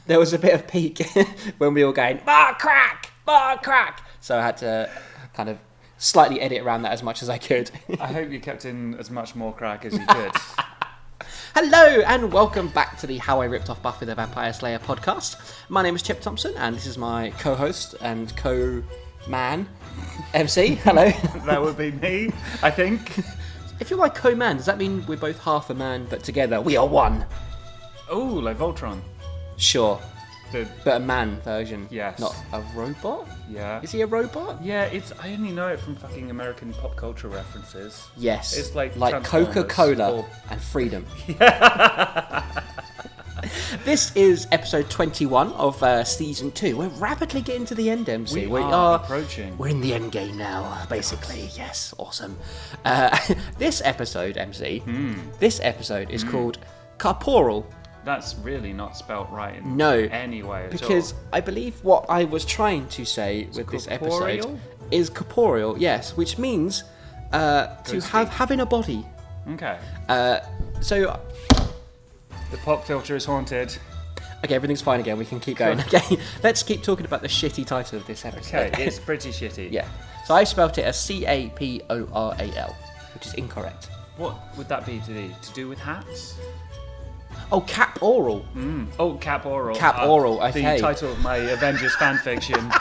there was a bit of peak when we were going, bar crack! So I had to kind of slightly edit around that as much as I could. I hope you kept in as much more crack as you could. Hello and welcome back to the How I Ripped Off Buffy the Vampire Slayer podcast. My name is Chip Thompson and this is my co-host and co-man, MC. Hello. That would be me, I think. If you're my co-man, does that mean we're both half a man, but together we are one? Oh, like Voltron. Sure. But a man version. Yes. Not a robot? Yeah. Is he a robot? Yeah, I only know it from fucking American pop culture references. Yes. It's like Coca-Cola and freedom. Yeah. This is episode 21 of season 2. We're rapidly getting to the end, MC. We are approaching. We're in the end game now, basically. Yes, awesome. This episode, MC, this episode is called CAPORAL. That's really not spelt right in any way at all. Because I believe what I was trying to say with this episode is corporeal, yes, which means having a body. Okay. So the pop filter is haunted. Okay, everything's fine again. We can keep going. Okay, let's keep talking about the shitty title of this episode. Okay, it's pretty shitty. Yeah. So I spelt it as CAPORAL, which is incorrect. What would that be to do with hats? Oh, CAPORAL. Oh, CAPORAL. CAPORAL, okay. The title of my Avengers fanfiction.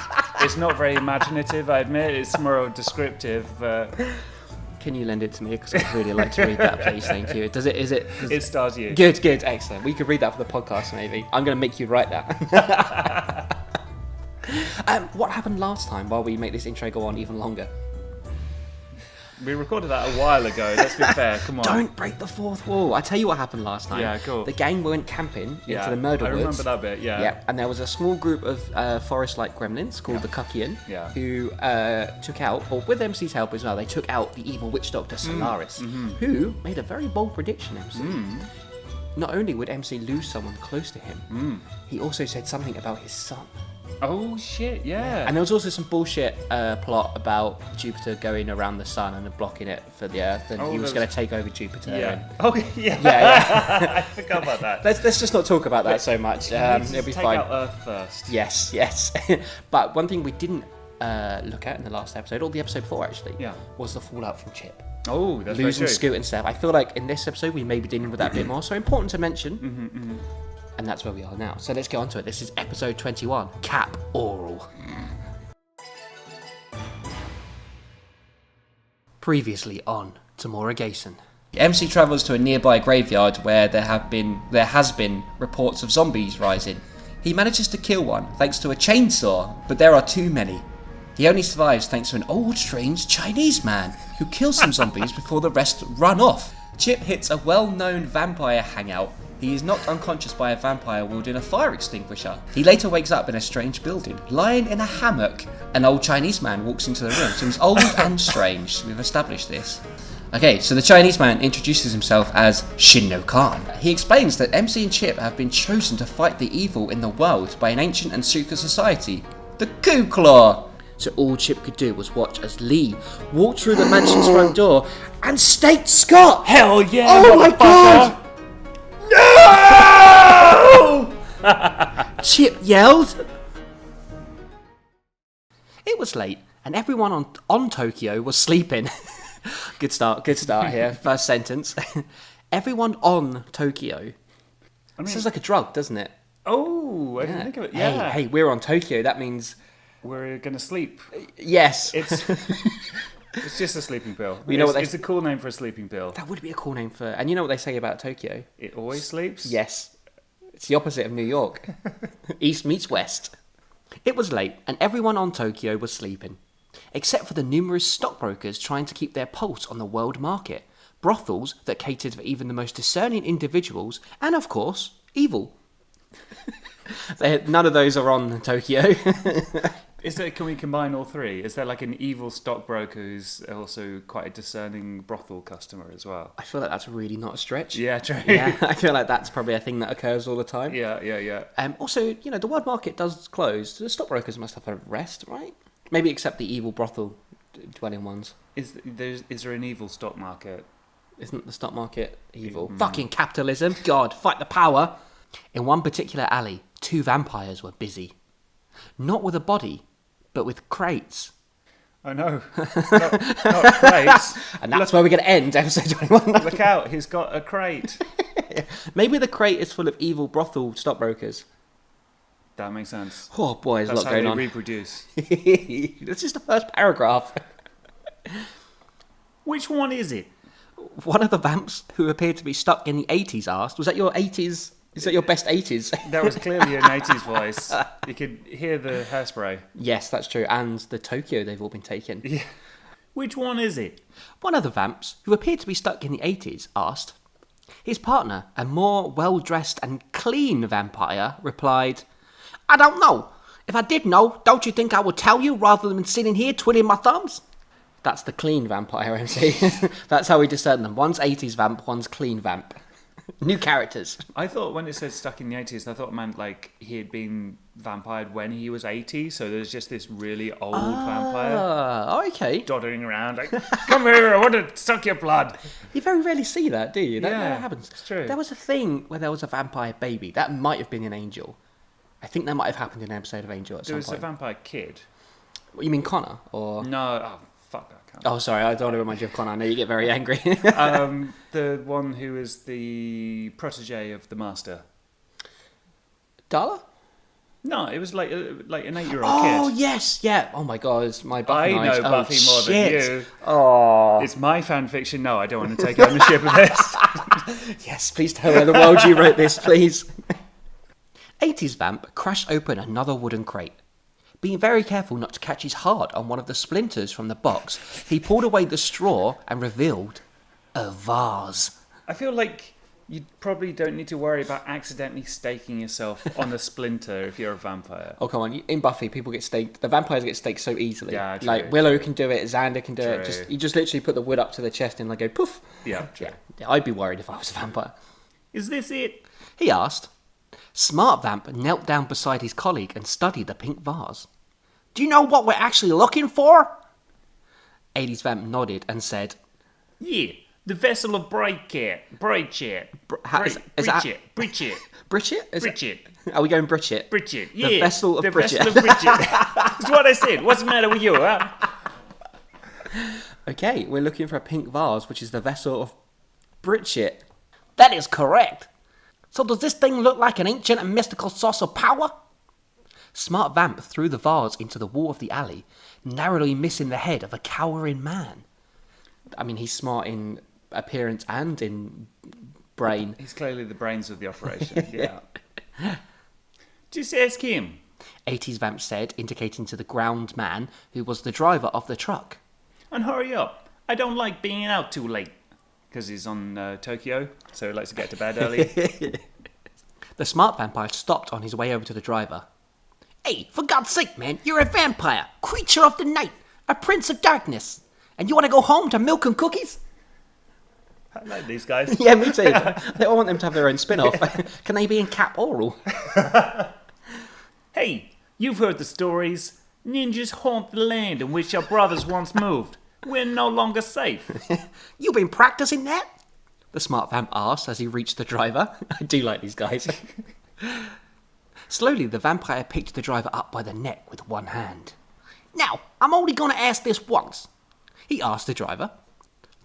It's not very imaginative, I admit. It's more descriptive. Can you lend it to me? Because I'd really like to read that, please. Thank you. It stars you. Good, excellent. We could read that for the podcast, maybe. I'm going to make you write that. What happened last time while we make this intro go on even longer? We recorded that a while ago, let's be fair, come on. Don't break the fourth wall. I tell you what happened last time. Yeah, cool. The gang went camping into the murder woods. I remember that bit, yeah. Yeah, and there was a small group of forest-like gremlins called the Cuckian who took out, or with MC's help as well, they took out the evil witch doctor Solaris, who made a very bold prediction, MC. Not only would MC lose someone close to him, he also said something about his son. Oh shit, yeah. And there was also some bullshit plot about Jupiter going around the sun and blocking it for the Earth, and he was going to take over Jupiter. Yeah. Yeah. I forgot about that. Let's just not talk about that so much. It'll be fine. Take out Earth first. Yes. But one thing we didn't look at in the last episode, or the episode before actually, was the fallout from Chip. Oh, that's losing very true. Scoot and Steph. I feel like in this episode we may be dealing with that a bit more, so important to mention. And that's where we are now. So let's get on to it. This is episode 21, CAPORAL. Previously on Tamora Gayson. MC travels to a nearby graveyard where there has been reports of zombies rising. He manages to kill one thanks to a chainsaw, but there are too many. He only survives thanks to an old, strange Chinese man who kills some zombies before the rest run off. Chip hits a well-known vampire hangout. He is knocked unconscious by a vampire wielding a fire extinguisher. He later wakes up in a strange building, lying in a hammock. An old Chinese man walks into the room, so he's old and strange. We've established this. Okay, so the Chinese man introduces himself as Shinno Khan. He explains that MC and Chip have been chosen to fight the evil in the world by an ancient and secret society, the Ku Claw. So all Chip could do was watch as Lee walked through the mansion's front door and staked Scott! Hell yeah! Oh my god! No! Chip yelled. It was late, and everyone on Tokyo was sleeping. Good start here. First sentence. Everyone on Tokyo. Sounds like a drug, doesn't it? Oh, I didn't think of it. Yeah. Hey, we're on Tokyo. That means we're gonna sleep. Yes. It's just a sleeping pill. It's a cool name for a sleeping pill. That would be a cool name for... And you know what they say about Tokyo? It always sleeps? Yes. It's the opposite of New York. East meets West. It was late, and everyone on Tokyo was sleeping. Except for the numerous stockbrokers trying to keep their pulse on the world market. Brothels that catered for even the most discerning individuals, and of course, evil. None of those are on Tokyo. Can we combine all three? Is there like an evil stockbroker who's also quite a discerning brothel customer as well? I feel like that's really not a stretch. Yeah, true. Yeah, I feel like that's probably a thing that occurs all the time. Yeah. Also, the world market does close. The stockbrokers must have a rest, right? Maybe except the evil brothel dwelling ones. Is there an evil stock market? Isn't the stock market evil? Fucking capitalism. God, fight the power. In one particular alley, 2 vampires were busy. Not with a body, but with crates. Oh no, not crates. And that's where we're going to end episode 21. Look out, he's got a crate. Maybe the crate is full of evil brothel stockbrokers. That makes sense. Oh boy, there's a lot going on. That's how they reproduce. This is the first paragraph. Which one is it? One of the vamps who appeared to be stuck in the 80s asked, was that your 80s? Is that your best 80s? That was clearly an 80s voice. You could hear the hairspray. Yes, that's true. And the Tokyo, they've all been taken. Yeah. Which one is it? One of the vamps, who appeared to be stuck in the 80s, asked. His partner, a more well-dressed and clean vampire, replied, I don't know. If I did know, don't you think I would tell you rather than sitting here twiddling my thumbs? That's the clean vampire, MC. That's how we discern them. One's 80s vamp, one's clean vamp. New characters. I thought when it said stuck in the 80s, I thought it meant like he had been vampired when he was 80, so there's just this really old vampire. Oh, okay. Doddering around like, come here, I want to suck your blood. You very rarely see that, do you? That Yeah, never happens. it's true. There was a thing where there was a vampire baby. That might have been an angel. I think that might have happened in an episode of Angel at There some was point. a vampire kid. You mean Connor? Or... No, oh, fuck, I can't. Oh, sorry, I don't want to remind you of Connor. I know you get very angry. The one who is the protege of the master. Darla? No, it was like an 8-year-old kid. Oh, yes, yeah. Oh, my God, it's my Buffy I know Buffy more than you. Oh. It's my fan fiction. No, I don't want to take ownership of this. Yes, please tell the world you wrote this, please. 80s vamp crashed open another wooden crate. Being very careful not to catch his heart on one of the splinters from the box, he pulled away the straw and revealed a vase. I feel like you probably don't need to worry about accidentally staking yourself on a splinter if you're a vampire. Oh, come on. In Buffy, people get staked. The vampires get staked so easily. Yeah, true, like, Willow can do it, Xander can do it. True. You just literally put the wood up to the chest and like go poof. Yeah, true. Yeah, I'd be worried if I was a vampire. Is this it? He asked. Smart Vamp knelt down beside his colleague and studied the pink vase. Do you know what we're actually looking for? 80s Vamp nodded and said, Yeah, the vessel of Bridget. Bridget. Bridget. Are we going Bridget? Bridget, yeah. The vessel of Bridget. The vessel of Bridget. That's what I said. What's the matter with you, huh? Okay, we're looking for a pink vase, which is the vessel of Bridget. That is correct. So does this thing look like an ancient and mystical source of power? Smart Vamp threw the vase into the wall of the alley, narrowly missing the head of a cowering man. I mean, he's smart in appearance and in brain. He's clearly the brains of the operation, yeah. Just ask him. 80s Vamp said, indicating to the ground man who was the driver of the truck. And hurry up. I don't like being out too late. Because he's on Tokyo, so he likes to get to bed early. The smart vampire stopped on his way over to the driver. Hey, for God's sake, man, you're a vampire, creature of the night, a prince of darkness, and you want to go home to milk and cookies? I like these guys. Yeah, me too. I want them to have their own spin-off. Can they be in CAPORAL? Hey, you've heard the stories. Ninjas haunt the land in which our brothers once moved. We're no longer safe. You been practicing that? The smart vamp asked as he reached the driver. I do like these guys. Slowly, the vampire picked the driver up by the neck with one hand. Now, I'm only going to ask this once. He asked the driver,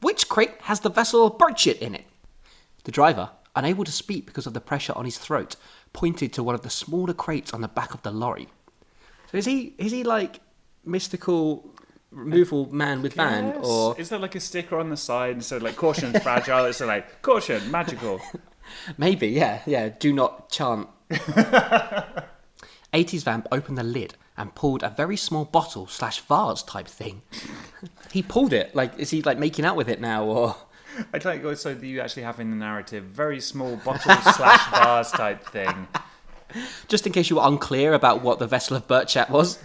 which crate has the vessel of Bridget in it? The driver, unable to speak because of the pressure on his throat, pointed to one of the smaller crates on the back of the lorry. So is he like mystical removal man with van, or is there like a sticker on the side so like caution fragile? It's like caution magical. Maybe, yeah. Do not chant. 80s Vamp opened the lid and pulled a very small bottle / vase type thing. He pulled it. Like, is he like making out with it now, or? I'd like to so that you actually have in the narrative very small bottle / vase type thing. Just in case you were unclear about what the vessel of Birchat was.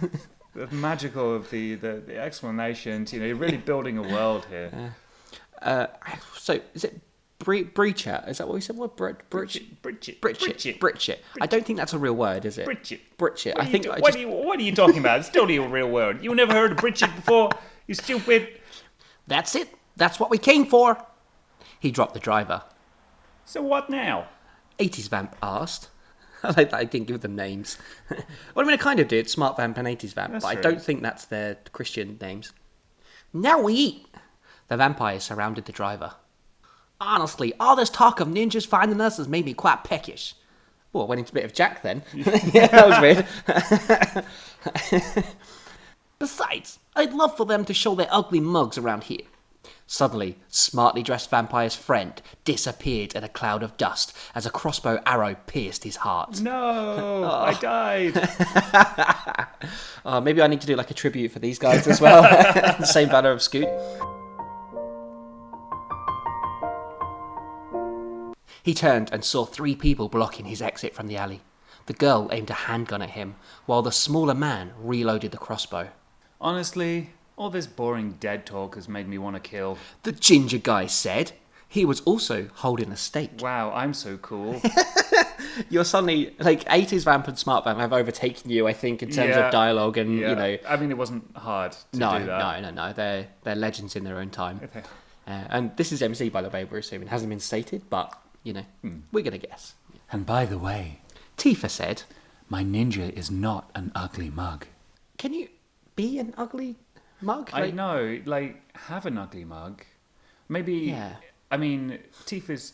The magical of the explanations, you know, you're really building a world here. So, is it Bridchat? Is that what we said? What? Bridchat. I don't think that's a real word, is it? Bridchat. What are you talking about? It's totally a real word. You never heard of Bridget before? You stupid. That's it. That's what we came for. He dropped the driver. So what now? 80s Vamp asked. I like that I didn't give them names. Well, I mean, I kind of did. Smart Vamp and 80s Vamp, That's but I true. don't think that's their Christian names. Now we eat! The vampires surrounded the driver. Honestly, all this talk of ninjas finding us has made me quite peckish. Oh, I went into a bit of Jack then. Yeah, that was weird. Besides, I'd love for them to show their ugly mugs around here. Suddenly, smartly dressed vampire's friend disappeared in a cloud of dust as a crossbow arrow pierced his heart. No, I died. Maybe I need to do like a tribute for these guys as well. The same banner of Scoot. He turned and saw 3 people blocking his exit from the alley. The girl aimed a handgun at him, while the smaller man reloaded the crossbow. Honestly, all this boring dead talk has made me want to kill. The ginger guy said. He was also holding a stake. Wow, I'm so cool. You're suddenly, like, 80s Vamp and Smart Vamp have overtaken you, I think, in terms of dialogue and, you know... I mean, it wasn't hard to do that. No. They're legends in their own time. And this is MC, by the way, we're assuming. It hasn't been stated, but, you know, we're going to guess. And by the way, Tifa said... my ninja is not an ugly mug. Can you be an ugly mug? I know, like, have an ugly mug. Maybe, Yeah. I mean, Tifa's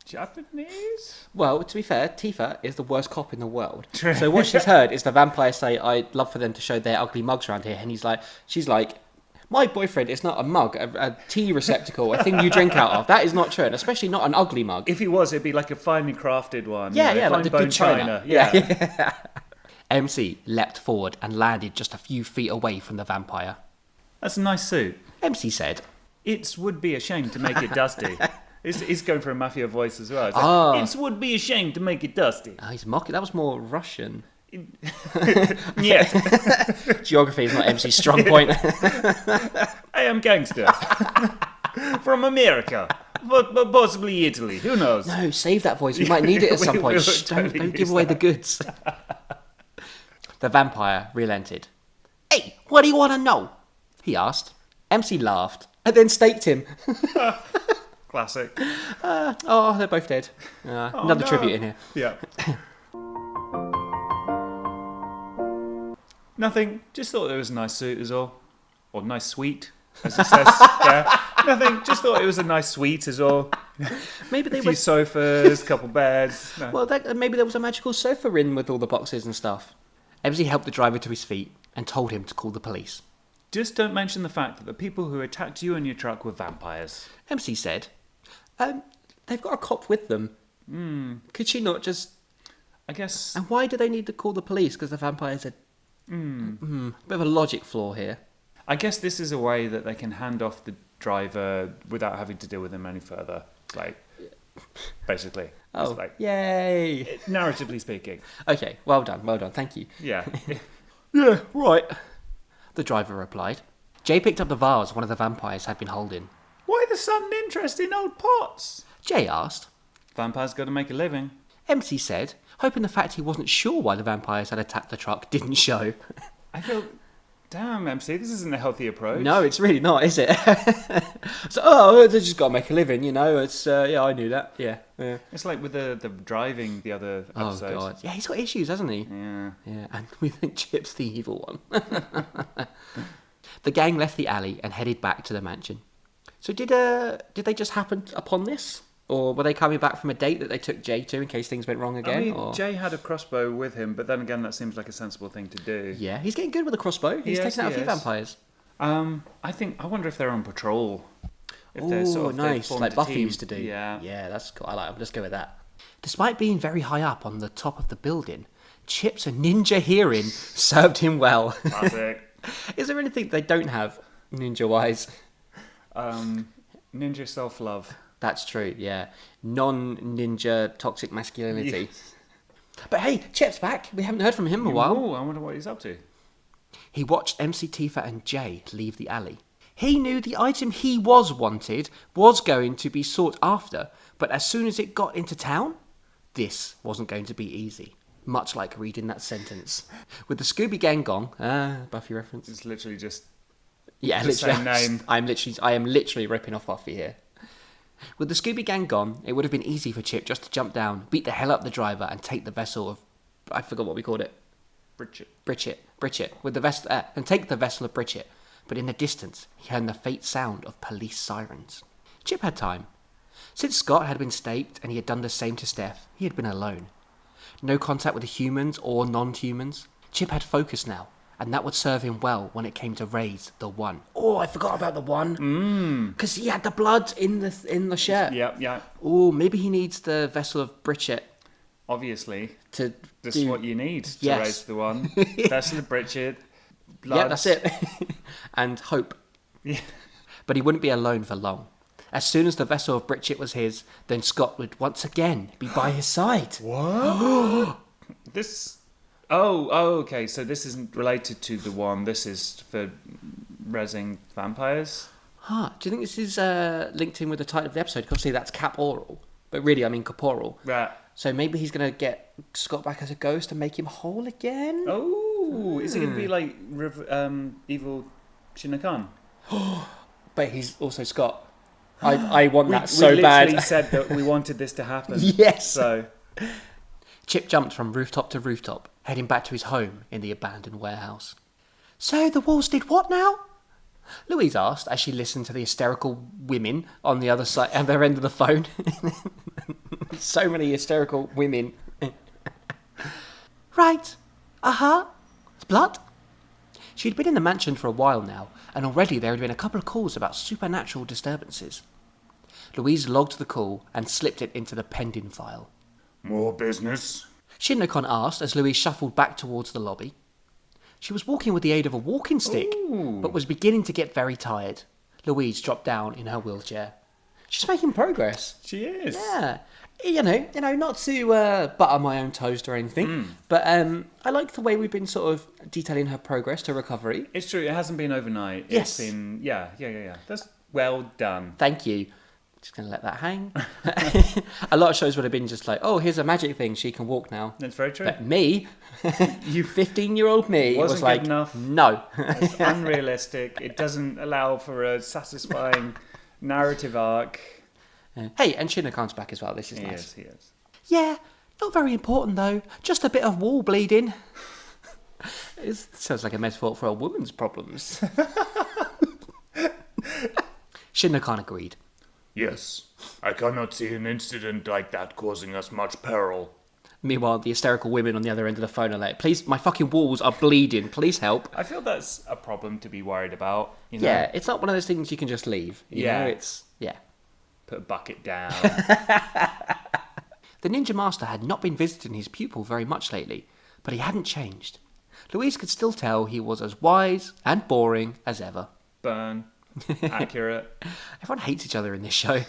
Japanese? Well, to be fair, Tifa is the worst cop in the world. So what she's heard is the vampires say, I'd love for them to show their ugly mugs around here. And she's like, my boyfriend is not a mug, a tea receptacle, a thing you drink out of. That is not true, and especially not an ugly mug. If he was, it'd be like a finely crafted one. Yeah, you know, yeah, like fine the bone good china. Yeah. MC leapt forward and landed just a few feet away from the vampire. That's a nice suit. MC said, It would be a shame to make it dusty. He's going for a mafia voice as well. It's Ah. like, it would be a shame to make it dusty. he's mocking. That was more Russian. Yeah, Geography is not MC's strong point. I am gangster. From America. But possibly Italy. Who knows? No, save that voice. We might need it at some We point. will Shh, totally don't give use away that. the goods. The vampire relented. Hey, what do you want to know? He asked. MC laughed and then staked him. Classic. Oh, they're both dead. Another no. tribute in here. Yeah. Nothing. Just thought it was a nice suit is all. Or nice suite, as it says there. Nothing. Just thought it was a nice suite is all. Maybe they A few were. sofas, couple beds. No. Well, maybe there was a magical sofa in with all the boxes and stuff. MC helped the driver to his feet and told him to call the police. Just don't mention the fact that the people who attacked you and your truck were vampires. MC said, they've got a cop with them. Could she not just... I guess. And why do they need to call the police? Because the vampires are... bit of a logic flaw here. I guess this is a way that they can hand off the driver without having to deal with him any further. Like, basically. Oh, It's like, yay! narratively speaking. Okay, well done, thank you. Yeah. Yeah, right. The driver replied. Jay picked up the vase one of the vampires had been holding. Why the sudden interest in old pots? Jay asked. Vampires got to make a living. MC said, hoping the fact he wasn't sure why the vampires had attacked the truck didn't show. I feel, damn, MC, this isn't a healthy approach. No, it's really not, is it? So, they just got to make a living, you know. It's yeah, I knew that. Yeah. It's like with the driving the other Oh episode. god, yeah, he's got issues, hasn't he? Yeah. Yeah, and we think Chip's the evil one. The gang left the alley and headed back to the mansion. So did they just happen upon this? Or were they coming back from a date that they took Jay to in case things went wrong again? I mean, or... Jay had a crossbow with him, but then again, that seems like a sensible thing to do. Yeah, he's getting good with a crossbow. He's Yes, taken out a he few is. vampires. I wonder if they're on patrol. If Oh, they're sort of, they've nice, formed like a Buffy team. used to do. Yeah. Yeah, that's cool. I like them. Let's go with that. Despite being very high up on the top of the building, Chip's ninja hearing served him well. Classic. Is there anything they don't have, ninja-wise? Ninja self-love. That's true, yeah. Non-ninja toxic masculinity. But hey, Chip's back. We haven't heard from him in a while. Ooh, I wonder what he's up to. He watched MC Tifa and Jay leave the alley. He knew the item he was wanted was going to be sought after, but as soon as it got into town, this wasn't going to be easy. Much like reading that sentence. With the Scooby Gang gone, Buffy reference. It's literally just Yeah, the literally. same name. I am literally ripping off Buffy here. With the Scooby Gang gone, it would have been easy for Chip just to jump down, beat the hell up the driver, and take the vessel of I forgot what we called it. Bridget. With the vessel, and take the vessel of Bridget. But in the distance, he heard the faint sound of police sirens. Chip had time. Since Scott had been staked and he had done the same to Steph, he had been alone. No contact with the humans or non-humans. Chip had focus now, and that would serve him well when it came to raise the one. Oh, I forgot about the one. Because he had the blood in the shirt. Yeah. Oh, maybe he needs the vessel of Bridget. Obviously. To This is what you need to raise the one. Vessel of Bridget. Blood. Yeah, that's it. And hope. Yeah. But he wouldn't be alone for long. As soon as the vessel of Bridget was his, then Scott would once again be by his side. What? This... Oh, okay. So this isn't related to the one. This is for resing vampires? Huh. Do you think this is linked in with the title of the episode? Because obviously that's CAPORAL. But really, I mean CAPORAL. Right. So maybe he's going to get Scott back as a ghost and make him whole again? Oh, is it going to be like evil Shinna-Khan? But he's also Scott. I want that so bad. We literally said that we wanted this to happen. Yes. So Chip jumped from rooftop to rooftop, heading back to his home in the abandoned warehouse. So the walls did what now? Louise asked as she listened to the hysterical women on the other side, at their end of the phone. So many hysterical women. Right. It's blood. She'd been in the mansion for a while now, and already there had been a couple of calls about supernatural disturbances. Louise logged the call and slipped it into the pending file. More business? Shinna-Khan asked as Louise shuffled back towards the lobby. She was walking with the aid of a walking stick, but was beginning to get very tired. Louise dropped down in her wheelchair. She's making progress. she is. Yeah. You know, not to butter my own toast or anything, but I like the way we've been sort of detailing her progress to recovery. It's true. It hasn't been overnight. Yes. It's been yeah. That's well done. Thank you. Just going to let that hang. A lot of shows would have been just like, oh, here's a magic thing, she can walk now. That's very true. But me, you 15-year-old me, Wasn't was like, good enough. no. It's unrealistic. It doesn't allow for a satisfying narrative arc. Hey, and Shinna-Khan's back as well. This is nice. He is. Yeah, not very important though. Just a bit of wall bleeding. It sounds like a metaphor for a woman's problems. Shinna-Khan agreed. Yes. I cannot see an incident like that causing us much peril. Meanwhile, the hysterical women on the other end of the phone are like, please, my fucking walls are bleeding. Please help. I feel that's a problem to be worried about. You know? Yeah, it's not one of those things you can just leave. You know, it's, yeah. Put a bucket down. The Ninja Master had not been visiting his pupil very much lately, but he hadn't changed. Louise could still tell he was as wise and boring as ever. Burn. Accurate. Everyone hates each other in this show.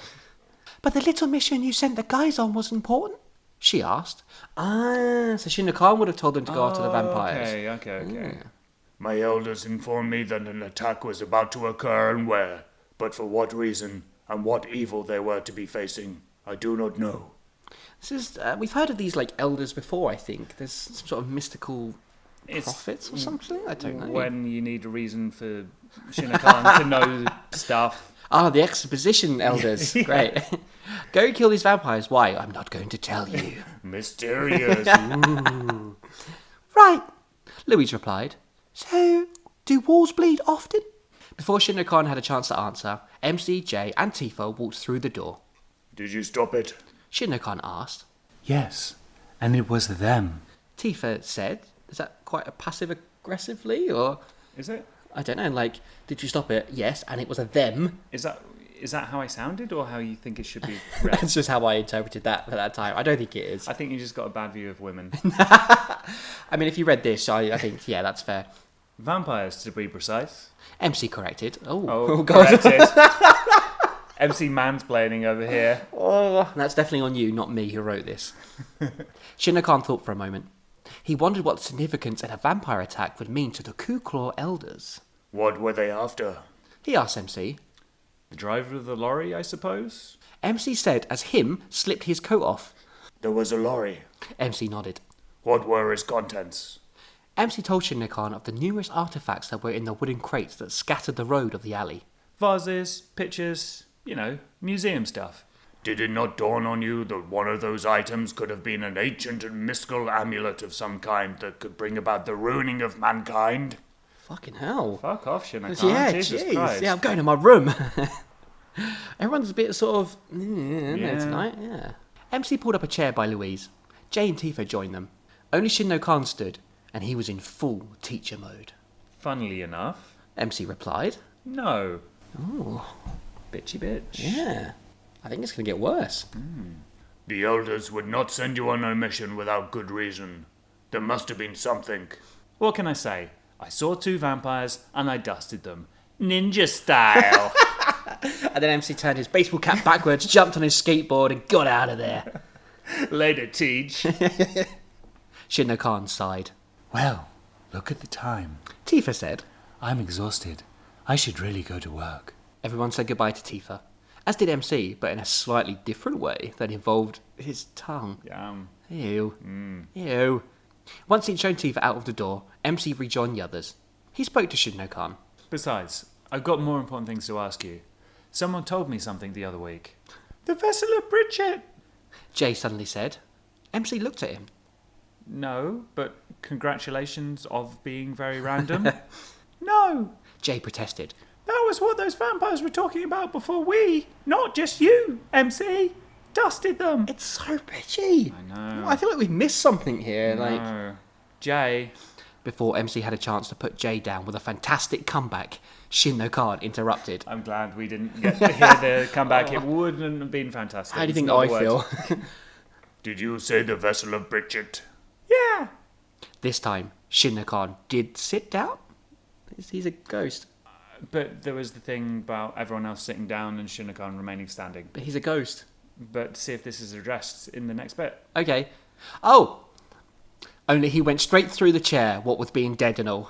But the little mission you sent the guys on was important? She asked. So Shinna-Khan would have told them to go after the vampires. Okay. My elders informed me that an attack was about to occur and where, but for what reason and what evil they were to be facing, I do not know. This is we've heard of these like elders before. I think there's some sort of mystical prophets or something. I don't know. When you need a reason for Shinna-Khan to know stuff. The exposition elders. Yeah. Great. Go kill these vampires. Why? I'm not going to tell you. Mysterious. Ooh. Right, Louise replied. So, do walls bleed often? Before Shinna-Khan had a chance to answer, MC, Jay and Tifa walked through the door. Did you stop it? Shinna-Khan asked. Yes, and it was them. Tifa said. Is that quite a passive-aggressively, or...? Is it? I don't know, like, did you stop it? Yes, and it was a them. Is that how I sounded, or how you think it should be read? That's just how I interpreted that at that time. I don't think it is. I think you just got a bad view of women. I mean, if you read this, I think, yeah, that's fair. Vampires, to be precise. MC corrected. Oh God. Corrected. MC mansplaining over here. Oh, that's definitely on you, not me who wrote this. Shinna-Khan thought for a moment. He wondered what significance in a vampire attack would mean to the Ku-Claw elders. What were they after? He asked MC. The driver of the lorry, I suppose? MC said as him slipped his coat off. There was a lorry. MC nodded. What were its contents? MC told Shinna-Khan of the numerous artifacts that were in the wooden crates that scattered the road of the alley. Vases, pictures, museum stuff. Did it not dawn on you that one of those items could have been an ancient and mystical amulet of some kind that could bring about the ruining of mankind? Fucking hell. Fuck off, Shinna-kan. Yeah, Jesus jeez. Christ. Yeah, I'm going to my room. Everyone's a bit sort of tonight. Yeah. MC pulled up a chair by Louise. Jay and Tifa joined them. Only Shin-no-kan stood, and he was in full teacher mode. Funnily enough, MC replied. no. Oh, Bitchy bitch. yeah. I think it's going to get worse. The elders would not send you on a mission without good reason. There must have been something. What can I say? I saw 2 vampires and I dusted them. Ninja style. And then MC turned his baseball cap backwards, jumped on his skateboard, and got out of there. Later, Teach. Shin-no-kan sighed. Well, look at the time. Tifa said. I'm exhausted. I should really go to work. Everyone said goodbye to Tifa, as did MC, but in a slightly different way that involved his tongue. Yum. Ew. Ew. Once he'd shown Tifa out of the door, MC rejoined the others. He spoke to Shin-no-kan. Besides, I've got more important things to ask you. Someone told me something the other week. The vessel of Bridget. Jay suddenly said. MC looked at him. No, but congratulations of being very random. No, Jay protested. that was what those vampires were talking about before we, not just you, MC, dusted them. It's so bitchy. I know. I feel like we missed something here. No. Jay. Before MC had a chance to put Jay down with a fantastic comeback, Shin-no-kan interrupted. I'm glad we didn't get to hear the comeback. It wouldn't have been fantastic. How do you It's think not I the word. feel? Did you say the vessel of Bridget? Yeah. This time, Shin-no-kan did sit down. He's a ghost. But there was the thing about everyone else sitting down and Shin-no-kan remaining standing. But he's a ghost. But see if this is addressed in the next bit. Okay. Oh! Only he went straight through the chair, what with being dead and all.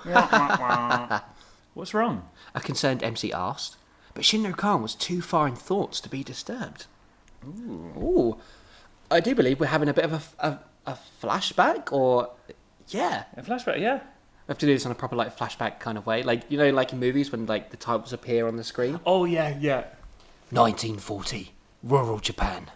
What's wrong? A concerned MC asked. But Shin-no-kan was too far in thoughts to be disturbed. Ooh. I do believe we're having a bit of a flashback, or... Yeah. A flashback, yeah. We have to do this on a proper, like, flashback kind of way. Like, you know, like in movies when, like, the titles appear on the screen? Oh, yeah, yeah. 1940. Rural Japan.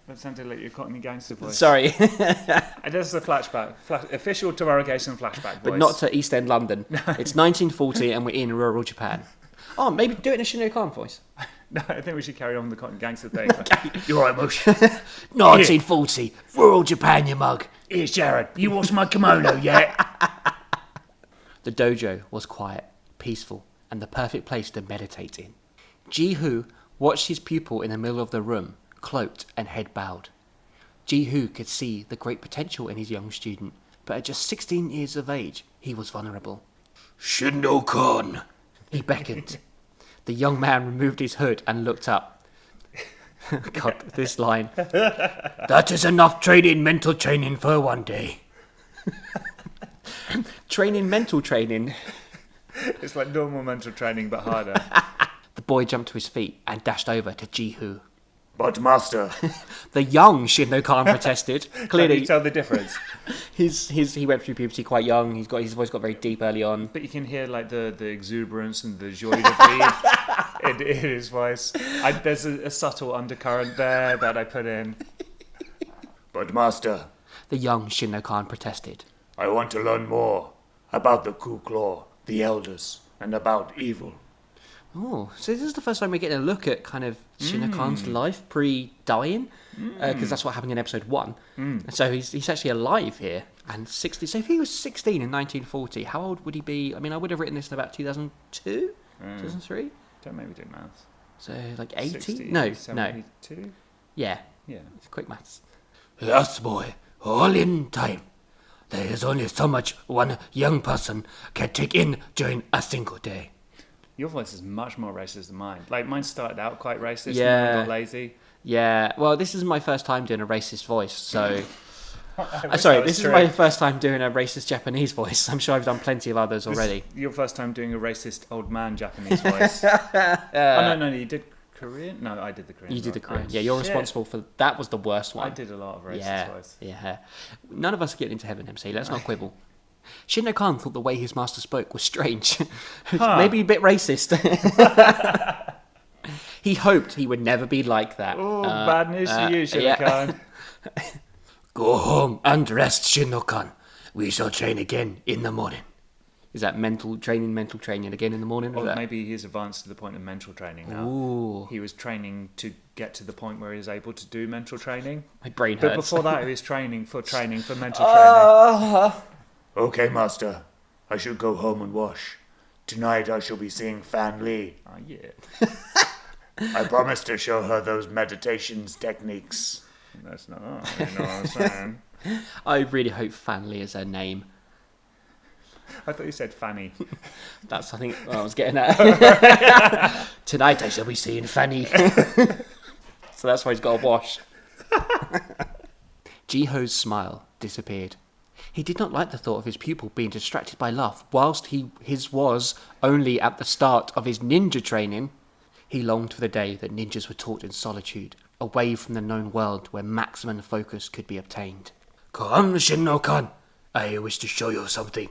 That sounded like your Cockney gangster voice. Sorry. This is a flashback. Official Tomorrow Jason flashback voice. But not to East End London. It's 1940 and we're in rural Japan. Oh, maybe do it in a Shin-no-kan voice. No, I think we should carry on with the Cockney gangster thing. You're right, Mush. 1940. Rural Japan, you mug. Here, Sharon, you wash my kimono yet? The dojo was quiet, peaceful, and the perfect place to meditate in. Ji-hoo watched his pupil in the middle of the room, cloaked and head bowed. Ji-hoo could see the great potential in his young student, but at just 16 years of age, he was vulnerable. Shin-no-kan. He beckoned. The young man removed his hood and looked up. God, this line. That is enough mental training for one day. Mental training. It's like normal mental training, but harder. The boy jumped to his feet and dashed over to Ji-hoo. But, Master, The young Shin-no-kan protested. Can you Clearly, tell the difference? he went through puberty quite young. His voice got very deep early on. But you can hear like the exuberance and the joie de vivre in his voice. There's a subtle undercurrent there that I put in. but, Master, The young Shin-no-kan protested. I want to learn more about the Ku Claw, the elders, and about evil. Oh, so this is the first time we're getting a look at kind of Shin-no-kan's life pre-dying, because that's what happened in episode 1. And so he's actually alive here, and 60. So if he was 16 in 1940, how old would he be? I mean, I would have written this in about 2002, 2003. Don't make me do maths. So like 80? 60, No. 72? Yeah, Yeah. it's quick maths. Yes, boy, all in time. There is only so much one young person can take in during a single day. Your voice is much more racist than mine. Like, mine started out quite racist Yeah. and then I got lazy. Yeah, well, this is my first time doing a racist voice, so... Wish Sorry, that was this true. is my first time doing a racist Japanese voice. I'm sure I've done plenty of others already. This is your first time doing a racist old man Japanese voice. Oh, no, you did Korean? No, I did the Korean. You did the voice. Korean. Oh, Yeah, you're shit. responsible for... That was the worst one. I did a lot of racist Yeah, voice. yeah. None of us are getting into heaven, MC. Let's not quibble. Shin-no-kan thought the way his master spoke was strange. Maybe a bit racist. He hoped he would never be like that. Oh, bad news for you, yeah. Shinno-kan. Go home and rest, Shinno-kan. We shall train again in the morning. Is that mental training again in the morning? Or Is that... maybe he's advanced to the point of mental training now. Ooh. He was training to get to the point where he was able to do mental training. My brain But hurts. before that, he was training for mental training. Okay, Master. I should go home and wash. Tonight I shall be seeing Fan Li. Oh, yeah. I promised to show her those meditations techniques. That's not, you know what I'm saying. I really hope Fanley is her name. I thought you said Fanny. That's, I think, what I was getting at. Tonight I shall be seeing Fanny. So that's why he's got a wash. Jiho's smile disappeared. He did not like the thought of his pupil being distracted by love whilst his was only at the start of his ninja training. He longed for the day that ninjas were taught in solitude, away from the known world where maximum focus could be obtained. Come, Shinno-kan. I wish to show you something.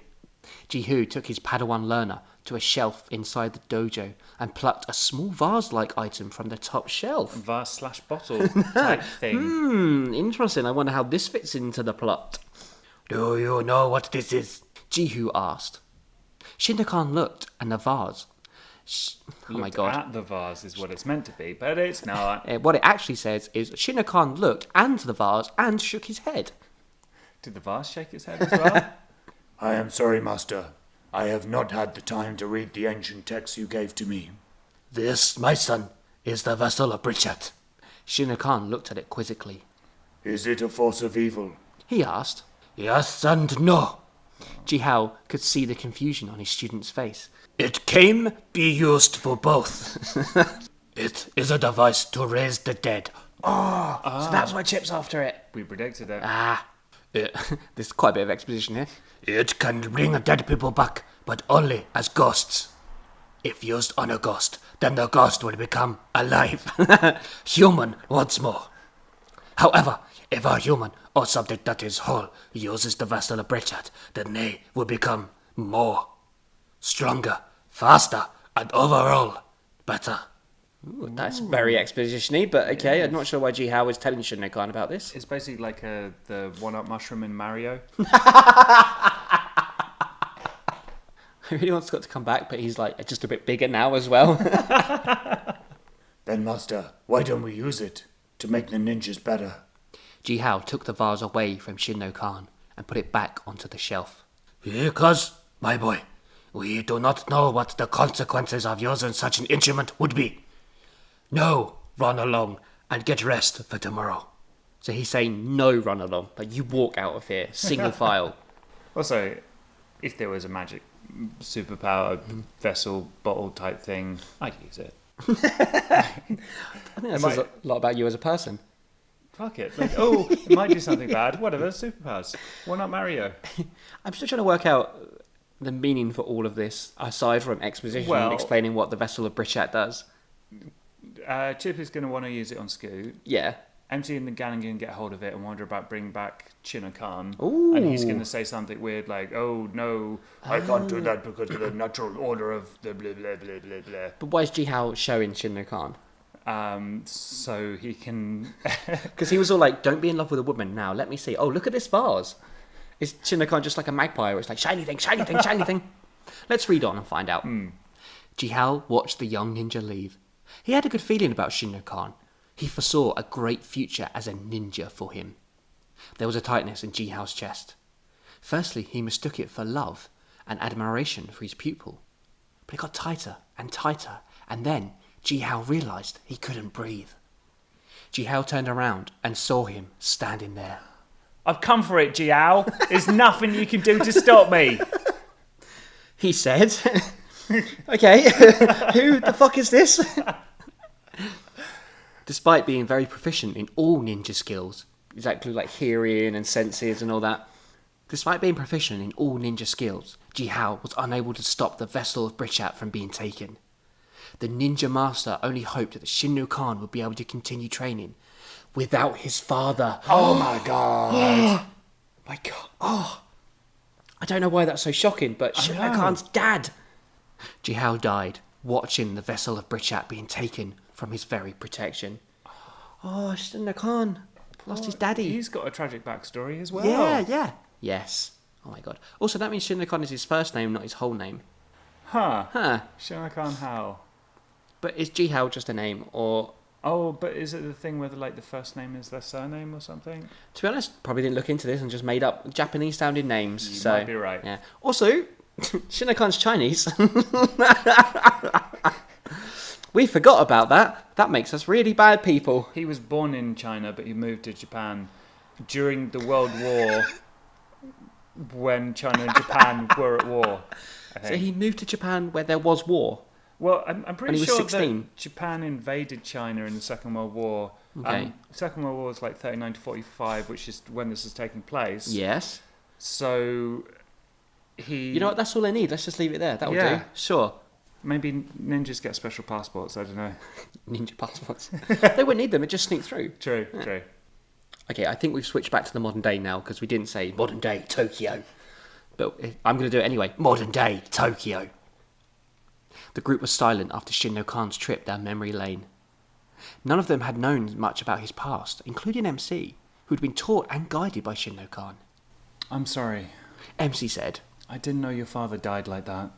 Jihu took his Padawan learner to a shelf inside the dojo and plucked a small vase-like item from the top shelf. Vase/bottle type thing. Interesting. I wonder how this fits into the plot. Do you know what this is? Jihu asked. Shinno-kan looked, and the vase... Oh my Looked god. at the vase is what it's meant to be, but it's not. What it actually says is Shinno-kan looked and the vase and shook his head. Did the vase shake its head as well? I am sorry, Master. I have not had the time to read the ancient texts you gave to me. This, my son, is the vessel of Bridget. Shinno-kan looked at it quizzically. Is it a force of evil? He asked. Yes and no. Jihao could see the confusion on his student's face. It can be used for both. It is a device to raise the dead. So that's why Chip's after it. We predicted it. There's quite a bit of exposition here. It can bring dead people back, but only as ghosts. If used on a ghost, then the ghost will become alive, human once more. However, if a human or something that is whole uses the vessel of Bridget, then they will become more, stronger, faster, and overall better. Ooh, that's very exposition-y, but okay, I'm not sure why Jihao was telling Shinno-kan about this. It's basically like the one-up mushroom in Mario. He really wants Scott to come back, but he's like just a bit bigger now as well. Then, Master, why don't we use it to make the ninjas better? Jihao took the vase away from Shinno-kan and put it back onto the shelf. Because, my boy, we do not know what the consequences of using such an instrument would be. No, run along and get rest for tomorrow. So he's saying no run along, like you walk out of here, single file. Also, if there was a magic superpower vessel bottle type thing, I'd use it. I think that says a lot about you as a person. Fuck it. Like, oh, it might do something bad. Whatever, superpowers. Why not Mario? I'm still trying to work out the meaning for all of this, aside from exposition and explaining what the vessel of Bridget does. Chip is going to want to use it on Scoot. Yeah. MC and the gang are going to get hold of it and wonder about bringing back Shinno-kan. Ooh. And he's going to say something weird like, oh, no, I can't do that because of the natural order of the blah, blah, blah, blah, blah. But why is Jihao showing Shinno-kan? So he can... Because he was all like, don't be in love with a woman now. Let me see. Oh, look at this vase. Is Shinno-kan just like a magpie where it's like, shiny thing, shiny thing, shiny thing? Let's read on and find out. Jihao watched the young ninja leave. He had a good feeling about Shinno-kan. He foresaw a great future as a ninja for him. There was a tightness in Jihao's chest. Firstly, he mistook it for love and admiration for his pupil. But it got tighter and tighter, and then Jihao realised he couldn't breathe. Jihao turned around and saw him standing there. I've come for it, Jiao. There's nothing you can do to stop me. He said, okay, who the fuck is this? Despite being very proficient in all ninja skills, exactly like hearing and senses and all that, despite being proficient in all ninja skills, Jihao was unable to stop the vessel of Bridget from being taken. The ninja master only hoped that Shinno-kan would be able to continue training without his father. Oh my god. My god. Oh. I don't know why that's so shocking, but Shinno-kan's dad. Jihao died, watching the vessel of Bridget being taken from his very protection. Oh, Shinno Khan lost his daddy. He's got a tragic backstory as well. Yeah. Yes. Oh my god. Also, that means Shinno Khan is his first name, not his whole name. Huh. Shinno Khan how? But is Jihao just a name, or... Oh, but is it the thing where the first name is their surname or something? To be honest, probably didn't look into this and just made up Japanese-sounding names. You might be right. Yeah. Also, Shinno Khan's Chinese. We forgot about that. That makes us really bad people. He was born in China, but he moved to Japan during the World War when China and Japan were at war. I think. So he moved to Japan where there was war. Well, I'm pretty he was sure 16. that Japan invaded China in the Second World War. Okay. The Second World War was like 39 to 45, which is when this is taking place. Yes. So he... You know what? That's all I need. Let's just leave it there. That'll Yeah. do. Sure. Maybe ninjas get special passports, I don't know. Ninja passports. They wouldn't need them. It just sneak through. True. Okay, I think we've switched back to the modern day now because we didn't say modern day Tokyo. But I'm going to do it anyway. Modern day Tokyo. The group was silent after Shinno Khan's trip down memory lane. None of them had known much about his past, including MC, who'd been taught and guided by Shinno Khan. I'm sorry. MC said. I didn't know your father died like that.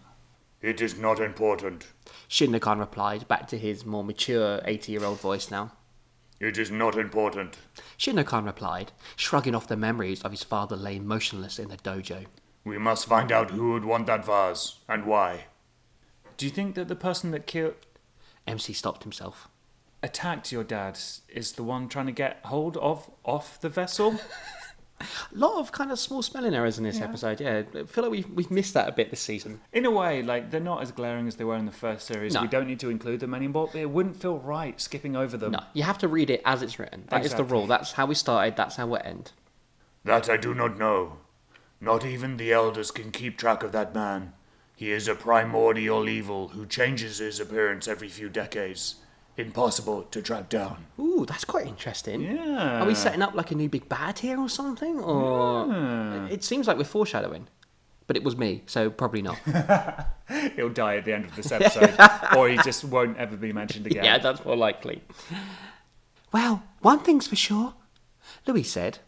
It is not important. Shinno Khan replied, back to his more mature 80-year-old voice now. It is not important. Shinno Khan replied, shrugging off the memories of his father laying motionless in the dojo. We must find out who would want that vase, and why. Do you think that the person that MC stopped himself. attacked your dad is the one trying to get hold of off the vessel? A lot of kind of small spelling errors in this episode, yeah. I feel like we've missed that a bit this season. In a way, like, they're not as glaring as they were in the first series. No. We don't need to include them anymore. It wouldn't feel right skipping over them. No, you have to read it as it's written. That is the Exactly. rule. That's how we started, that's how we'll end. That I do not know. Not even the elders can keep track of that man. He is a primordial evil who changes his appearance every few decades. Impossible to track down. Ooh, that's quite interesting. Yeah. Are we setting up like a new big bad here or something? Or it seems like we're foreshadowing. But it was me, so probably not. He'll die at the end of this episode, or he just won't ever be mentioned again. Yeah, that's more likely. Well, one thing's for sure, Louis said.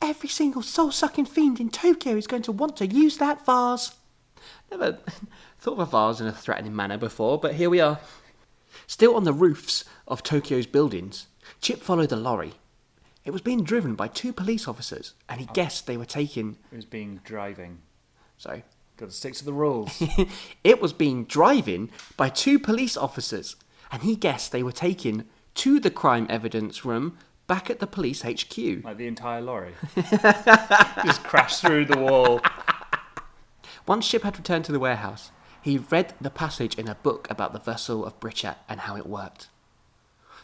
Every single soul-sucking fiend in Tokyo is going to want to use that vase. Never thought of a vase in a threatening manner before, but here we are. Still on the roofs of Tokyo's buildings, Chip followed the lorry. It was being driven by 2 police officers, and he guessed they were taking... It was being driving. Sorry. Got to stick to the rules. It was being driven by 2 police officers, and he guessed they were taken to the crime evidence room back at the police HQ. Like the entire lorry. Just crashed through the wall. Once Chip had returned to the warehouse, he read the passage in a book about the vessel of Britchat and how it worked.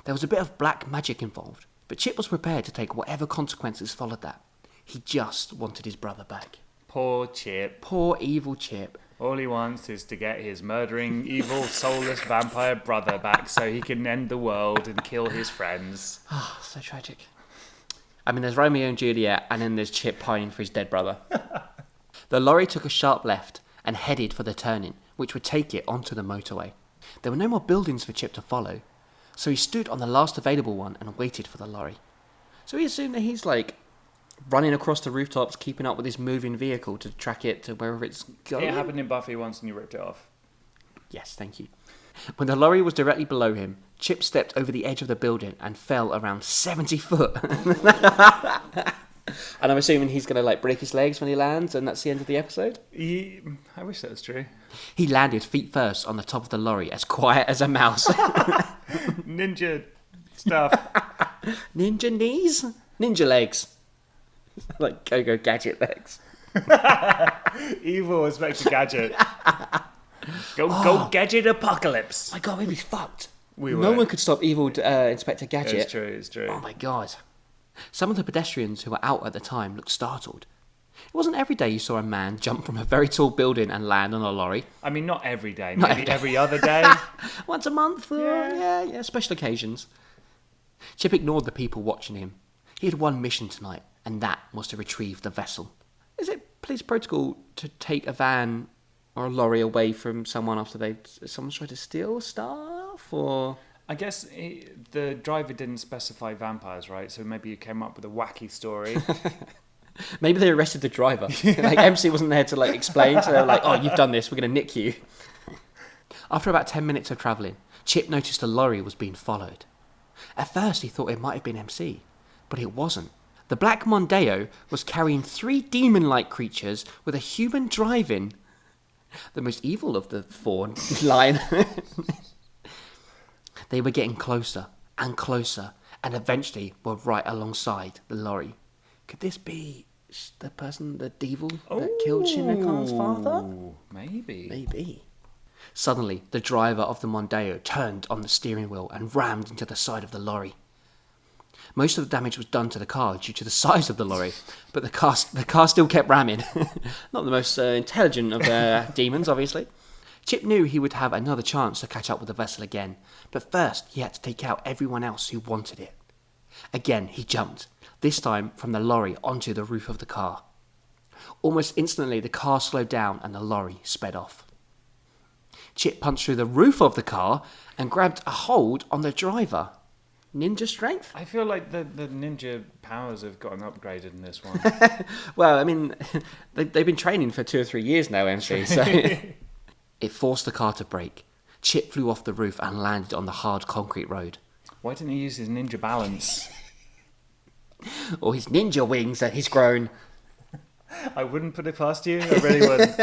There was a bit of black magic involved, but Chip was prepared to take whatever consequences followed that. He just wanted his brother back. Poor Chip. Poor evil Chip. All he wants is to get his murdering, evil, soulless vampire brother back so he can end the world and kill his friends. Oh, so tragic. I mean, there's Romeo and Juliet, and then there's Chip pining for his dead brother. The lorry took a sharp left and headed for the turning, which would take it onto the motorway. There were no more buildings for Chip to follow, so he stood on the last available one and waited for the lorry. So he assumed that he's like running across the rooftops, keeping up with this moving vehicle to track it to wherever it's going. It happened in Buffy once and you ripped it off. Yes, thank you. When the lorry was directly below him, Chip stepped over the edge of the building and fell around 70 foot. And I'm assuming he's going to like break his legs when he lands, and that's the end of the episode? I wish that was true. He landed feet first on the top of the lorry, as quiet as a mouse. Ninja stuff. Ninja knees? Ninja legs. Like Go-Go Gadget legs. Evil Inspector Gadget. Go Gadget Apocalypse. My God, we'd be fucked. We No were. one could stop evil Inspector Gadget. It's true. Oh my God. Some of the pedestrians who were out at the time looked startled. It wasn't every day you saw a man jump from a very tall building and land on a lorry. I mean, not every day. Not Maybe every every other day. Once a month? Yeah, special occasions. Chip ignored the people watching him. He had one mission tonight, and that was to retrieve the vessel. Is it police protocol to take a van or a lorry away from someone after someone's tried to steal stuff, or... I guess the driver didn't specify vampires, right? So maybe you came up with a wacky story. Maybe they arrested the driver. Like, MC wasn't there to, like, explain, so they were like, oh, you've done this, we're going to nick you. After about 10 minutes of travelling, Chip noticed a lorry was being followed. At first, he thought it might have been MC, but it wasn't. The Black Mondeo was carrying 3 demon-like creatures with a human driving. The most evil of the 4 line. They were getting closer and closer, and eventually were right alongside the lorry. Could this be the person, the devil, that killed Shinno-Kan's father? Maybe. Maybe. Suddenly, the driver of the Mondeo turned on the steering wheel and rammed into the side of the lorry. Most of the damage was done to the car due to the size of the lorry, but the car still kept ramming. Not the most intelligent of demons, obviously. Chip knew he would have another chance to catch up with the vessel again, but first he had to take out everyone else who wanted it. Again, he jumped, this time from the lorry onto the roof of the car. Almost instantly, the car slowed down and the lorry sped off. Chip punched through the roof of the car and grabbed a hold on the driver. Ninja strength? I feel like the ninja powers have gotten upgraded in this one. Well, I mean, they've been training for 2 or 3 years now, MC, so... It forced the car to brake. Chip flew off the roof and landed on the hard concrete road. Why didn't he use his ninja balance? Or his ninja wings that he's grown. I wouldn't put it past you. I really wouldn't.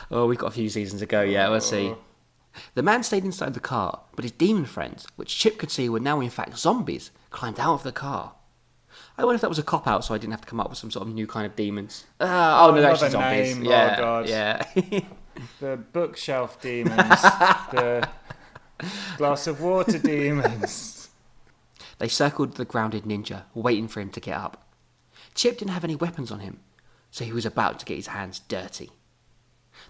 Oh, we've got a few seasons to go, yeah, we'll see. The man stayed inside the car, but his demon friends, which Chip could see were now in fact zombies, climbed out of the car. I wonder if that was a cop-out so I didn't have to come up with some sort of new kind of demons. No, they're actually zombies. Name. Yeah, Oh, God. yeah. The bookshelf demons. The glass of water demons. They circled the grounded ninja, waiting for him to get up. Chip didn't have any weapons on him, so he was about to get his hands dirty.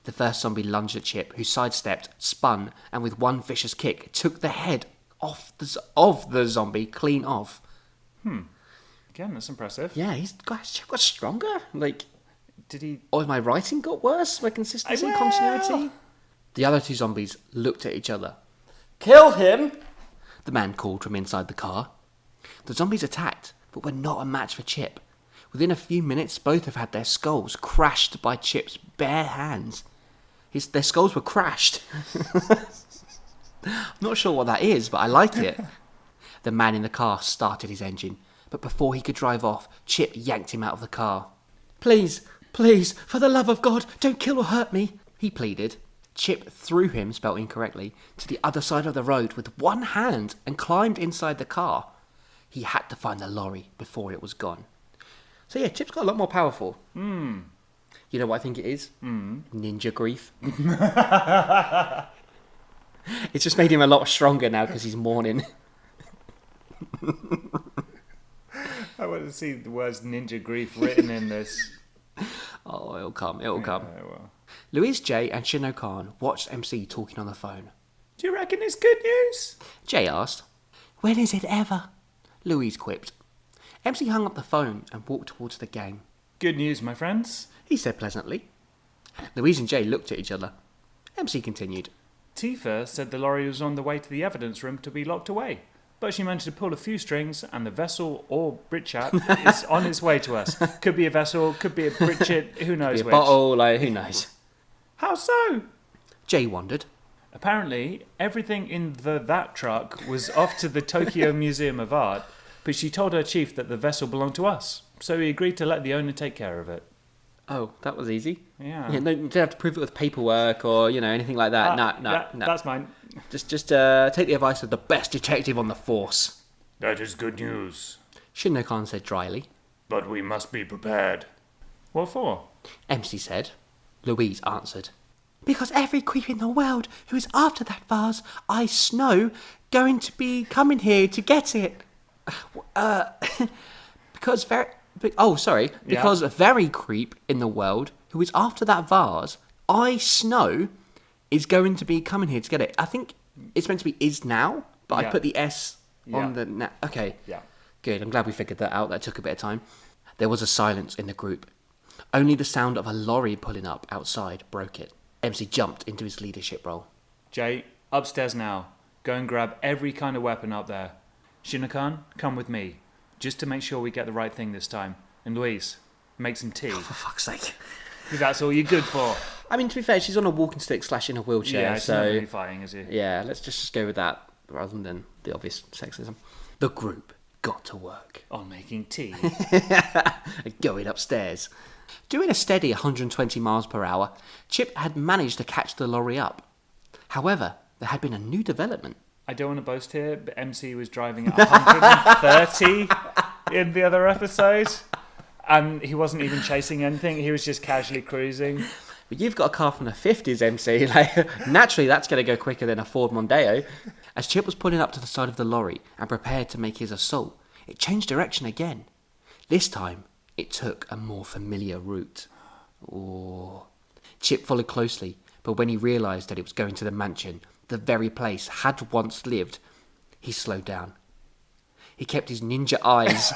The first zombie lunged at Chip, who sidestepped, spun, and with one vicious kick, took the head of the zombie clean off. Again, that's impressive. Yeah, Chip got stronger. Like, Did he... or my writing got worse? My consistency, Well. continuity? The other 2 zombies looked at each other. Kill him! The man called from inside the car. The zombies attacked, but were not a match for Chip. Within a few minutes, both have had their skulls crashed by Chip's bare hands. Their skulls were crashed. I'm not sure what that is, but I like it. The man in the car started his engine, but before he could drive off, Chip yanked him out of the car. Please, for the love of God, don't kill or hurt me, he pleaded. Chip threw him, spelt incorrectly, to the other side of the road with one hand and climbed inside the car. He had to find the lorry before it was gone. So yeah, Chip's got a lot more powerful. You know what I think it is? Ninja grief. It's just made him a lot stronger now because he's mourning. I want to see the words ninja grief written in this. Oh, it'll come. It'll come. Yeah, well. Louise J and Shinno-Kan watched MC talking on the phone. Do you reckon it's good news? Jay asked, "When is it ever?" Louise quipped. MC hung up the phone and walked towards the gang. Good news, my friends. He said pleasantly. Louise and Jay looked at each other. MC continued. Tifa said the lorry was on the way to the evidence room to be locked away, but she managed to pull a few strings and the vessel or Britchat is on its way to us. Could be a vessel, could be a Britchat, who knows Be a which. bottle, like, who knows? How so? Jay wondered. Apparently, everything in that truck was off to the Tokyo Museum of Art, but she told her chief that the vessel belonged to us, so he agreed to let the owner take care of it. Oh, that was easy. Yeah. No, you don't have to prove it with paperwork or, anything like that. No. That's mine. Just take the advice of the best detective on the force. That is good news. Shinno-Kan said dryly. But we must be prepared. What for? MC said. Louise answered. Because every creep in the world who is after that vase, I know, going to be coming here to get it. Because a very creep in the world who is after that vase, I know, is going to be coming here to get it. I think it's meant to be is now, but I put the S on the now. Okay. Yeah. Good. I'm glad we figured that out. That took a bit of time. There was a silence in the group. Only the sound of a lorry pulling up outside broke it. MC jumped into his leadership role. Jay, upstairs now. Go and grab every kind of weapon up there. Shinno-kan, come with me, just to make sure we get the right thing this time. And Louise, make some tea, For fuck's sake. because that's all you're good for. I mean, to be fair, she's on a walking stick / in a wheelchair, Yeah, she's so... not really fighting, is he? Yeah, let's just go with that rather than the obvious sexism. The group got to work. On making tea. Going upstairs. Doing a steady 120 miles per hour, Chip had managed to catch the lorry up. However, there had been a new development. I don't want to boast here, but MC was driving at 130 in the other episode. And he wasn't even chasing anything, he was just casually cruising. But you've got a car from the 50s, MC. Like, naturally, that's going to go quicker than a Ford Mondeo. As Chip was pulling up to the side of the lorry and prepared to make his assault, it changed direction again. This time, it took a more familiar route. Oh. Chip followed closely, but when he realised that it was going to the mansion, the very place had once lived, he slowed down. He kept his ninja eyes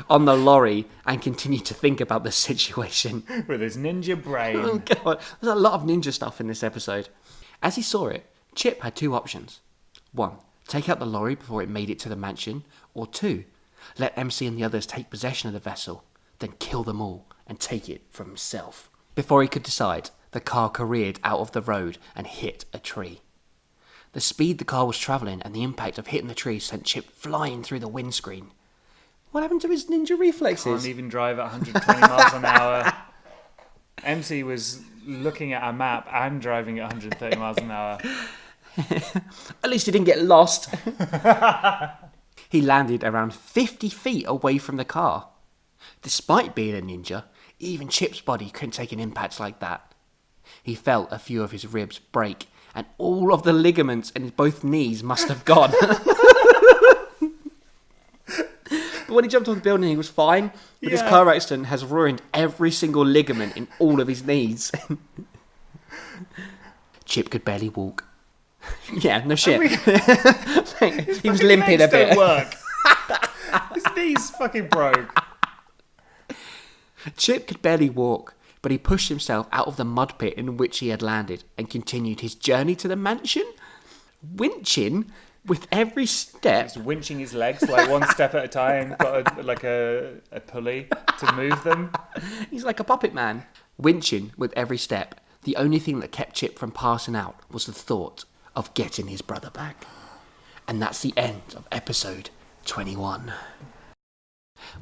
on the lorry and continued to think about the situation. With his ninja brain. Oh god, there's a lot of ninja stuff in this episode. As he saw it, Chip had two options. 1, take out the lorry before it made it to the mansion, or 2, let MC and the others take possession of the vessel, then kill them all and take it for himself. Before he could decide, the car careered out of the road and hit a tree. The speed the car was travelling and the impact of hitting the tree sent Chip flying through the windscreen. What happened to his ninja reflexes? Can't even drive at 120 miles an hour. MC was looking at a map and driving at 130 miles an hour. At least he didn't get lost. He landed around 50 feet away from the car. Despite being a ninja, even Chip's body couldn't take an impact like that. He felt a few of his ribs break, and all of the ligaments in both knees must have gone. But when he jumped off the building, he was fine. But this car accident has ruined every single ligament in all of his knees. Chip could barely walk. Yeah, no shit. He was limping a bit. Don't work. His knees fucking broke. Chip could barely walk, but he pushed himself out of the mud pit in which he had landed and continued his journey to the mansion, winching with every step. He's winching his legs like one step at a time, got a pulley to move them. He's like a puppet man. Winching with every step. The only thing that kept Chip from passing out was the thought of getting his brother back. And that's the end of episode 21.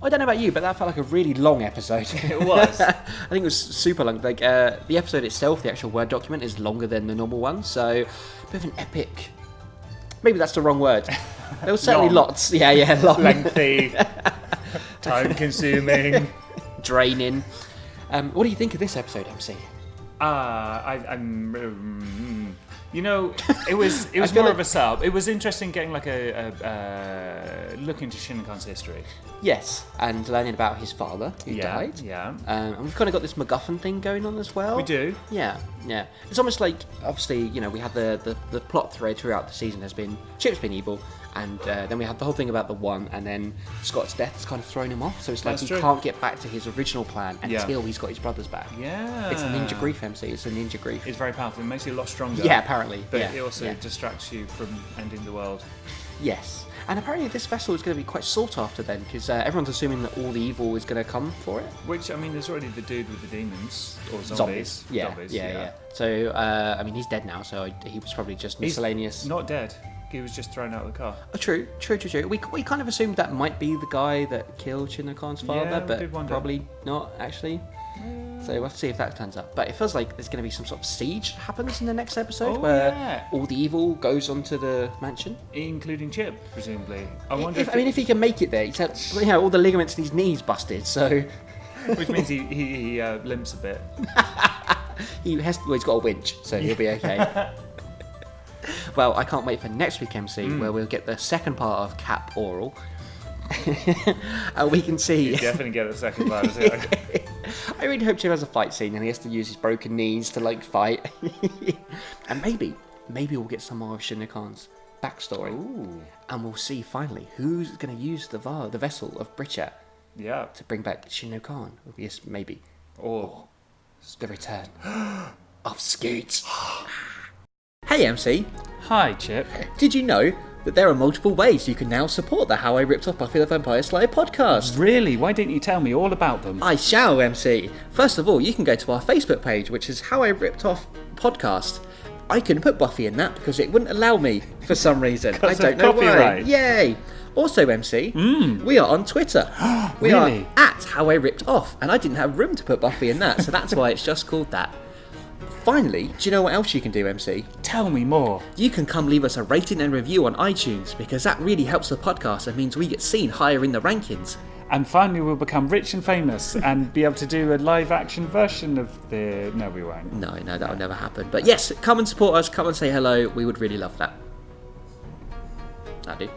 I don't know about you, but that felt like a really long episode. It was. I think it was super long. Like the episode itself, the actual Word document, is longer than the normal one, so a bit of an epic. Maybe that's the wrong word. There was certainly Long. lots. Yeah, long. Lengthy, time-consuming. Draining. What do you think of this episode, MC? You know, it was feel more like- of a sub. It was interesting getting like a look into Shinno-kan's history. Yes, and learning about his father who died. Yeah. And we've kind of got this MacGuffin thing going on as well. We do. Yeah. It's almost like, obviously, you know, we had the plot thread throughout the season has been Chip's been evil, and then we had the whole thing about the one, and then Scott's death has kind of thrown him off. So it's like That's he true. can't get back to his original plan Yeah. until he's got his brothers back. Yeah. It's a ninja grief, MC. It's a ninja grief. It's very powerful. It makes you a lot stronger. Yeah, apparently. But yeah. it also yeah. distracts you from ending the world. Yes. And apparently this vessel is going to be quite sought after then, because everyone's assuming that all the evil is going to come for it. Which, I mean, there's already the dude with the demons. Or zombies. Yeah, Zombies, yeah. So, I mean, he's dead now, so he was probably just He's miscellaneous. not dead. He was just thrown out of the car. Oh, true. We kind of assumed that might be the guy that killed Shinno-kan's father, Yeah, we but did wonder. probably not, actually. So we'll have to see if that turns up. But it feels like there's going to be some sort of siege happens in the next episode Oh, where yeah. all the evil goes onto the mansion. Including Chip, presumably. I wonder If he can make it there. He's had, you know, all the ligaments in his knees busted, so which means he limps a bit. he's got a winch, so he'll be okay. Well, I can't wait for next week, MC, where we'll get the second part of CAPORAL. And we can see. You definitely get the second part. Is it? I really hope Chip has a fight scene and he has to use his broken knees to like fight. And maybe we'll get some more of Shinno-kan's backstory. Ooh. And we'll see finally who's going to use the vessel of Britcha Yeah. to bring back Shinno-kan. Yes, maybe. Or The return of Scoots. Hey MC, Hi, Chip. Did you know that there are multiple ways you can now support the How I Ripped Off Buffy the Vampire Slayer podcast? Really? Why didn't you tell me all about them? I shall, MC. First of all, you can go to our Facebook page, which is How I Ripped Off Podcast. I couldn't put Buffy in that because it wouldn't allow me for some reason. I Because of don't know why. copyright. Yay! Also, MC, we are on Twitter. We Really? are at How I Ripped Off, and I didn't have room to put Buffy in that, so that's why it's just called that. Finally, do you know what else you can do, MC? Tell me more. You can come leave us a rating and review on iTunes, because that really helps the podcast and means we get seen higher in the rankings. And finally we'll become rich and famous and be able to do a live action version of the... No, we won't. No, that'll never happen. But yes, come and support us, come and say hello, we would really love that. I do.